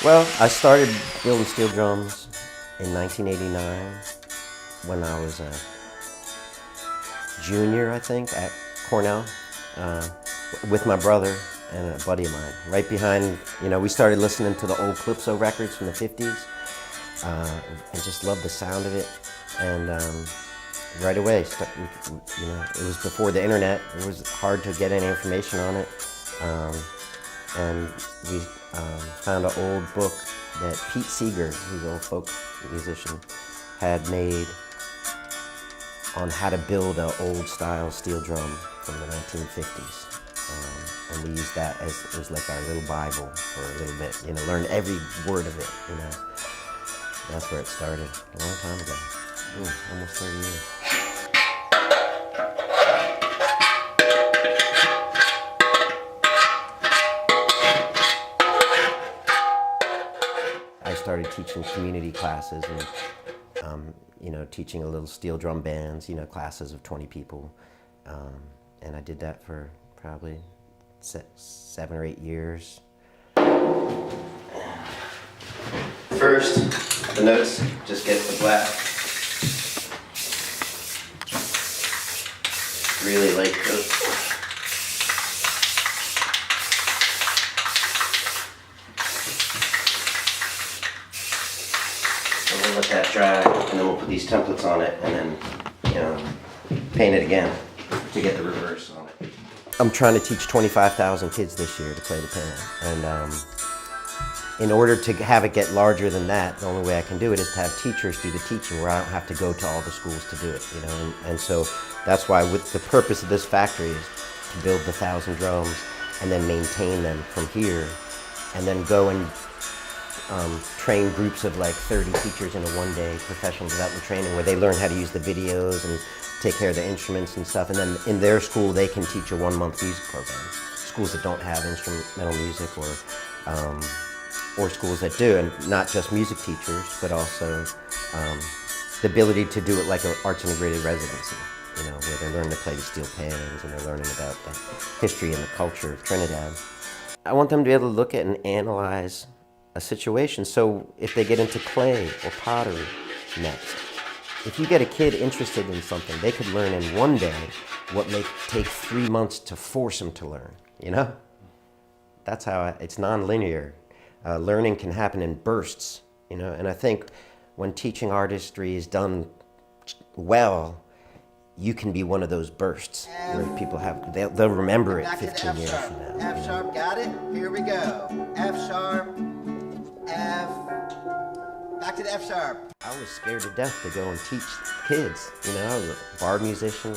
Well, I started building steel drums in 1989 when I was a junior, I think, at Cornell with my brother and a buddy of mine. Right behind, we started listening to the old Calypso records from the 50s and just loved the sound of it. And right away, it was before the internet. It was hard to get any information on it. And we found an old book that Pete Seeger, who's an old folk musician, had made on how to build an old style steel drum from the 1950s. And we used that as it was like our little Bible for a little bit, learn every word of it, That's where it started a long time ago. Almost 30 years. I started teaching community classes and, teaching a little steel drum bands, classes of 20 people. And I did that for probably 7 or 8 years. First, the notes just get the black. Really like those. So we'll let that dry, and then we'll put these templates on it, and then, paint it again to get the reverse on it. I'm trying to teach 25,000 kids this year to play the piano, and in order to have it get larger than that, the only way I can do it is to have teachers do the teaching where I don't have to go to all the schools to do it, and so that's why with the purpose of this factory is to build the 1,000 drums and then maintain them from here, and then go and train groups of like 30 teachers in a one-day professional development training where they learn how to use the videos and take care of the instruments and stuff, and then in their school they can teach a 1-month music program. Schools that don't have instrumental music or schools that do, and not just music teachers, but also the ability to do it like an arts integrated residency, where they learn to play the steel pans and they're learning about the history and the culture of Trinidad. I want them to be able to look at and analyze a situation, so if they get into clay or pottery next, if you get a kid interested in something, they could learn in one day what may take 3 months to force them to learn, That's how it's non-linear. Learning can happen in bursts, and I think when teaching artistry is done well, you can be one of those bursts where people they'll remember it 15 years from now. F sharp, got it? Here we go. F sharp, F, back to the F sharp. I was scared to death to go and teach kids, I was a bar musician,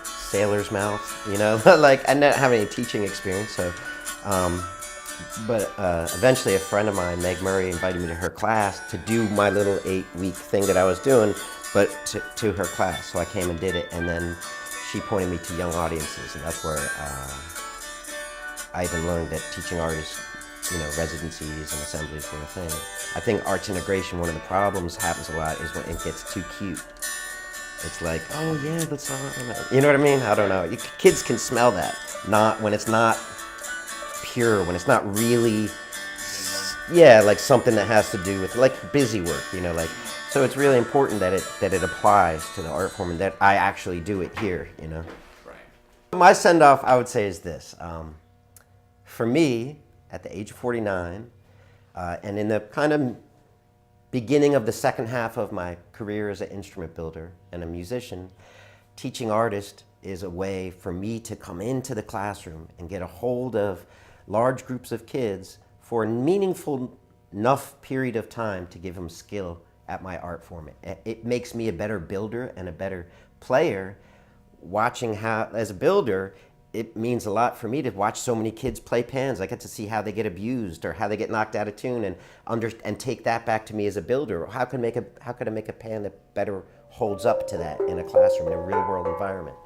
sailor's mouth, like I didn't have any teaching experience, so. But eventually a friend of mine, Meg Murray, invited me to her class to do my little 8-week thing that I was doing, but to her class. So I came and did it, and then she pointed me to young audiences, and that's where I even learned that teaching artists, residencies and assemblies were a thing. I think arts integration, one of the problems happens a lot is when it gets too cute. It's like, oh yeah, that's all, you know what I mean? I don't know. Kids can smell that, when it's not pure, when it's not really, like something that has to do with like busy work, so it's really important that it applies to the art form and that I actually do it here, Right. My send-off, I would say, is this. For me, at the age of 49, and in the kind of beginning of the second half of my career as an instrument builder and a musician, teaching artists is a way for me to come into the classroom and get a hold of large groups of kids for a meaningful enough period of time to give them skill at my art form. It makes me a better builder and a better player. Watching how, as a builder, it means a lot for me to watch so many kids play pans. I get to see how they get abused or how they get knocked out of tune and take that back to me as a builder. How could I make a pan that better holds up to that in a classroom, in a real world environment?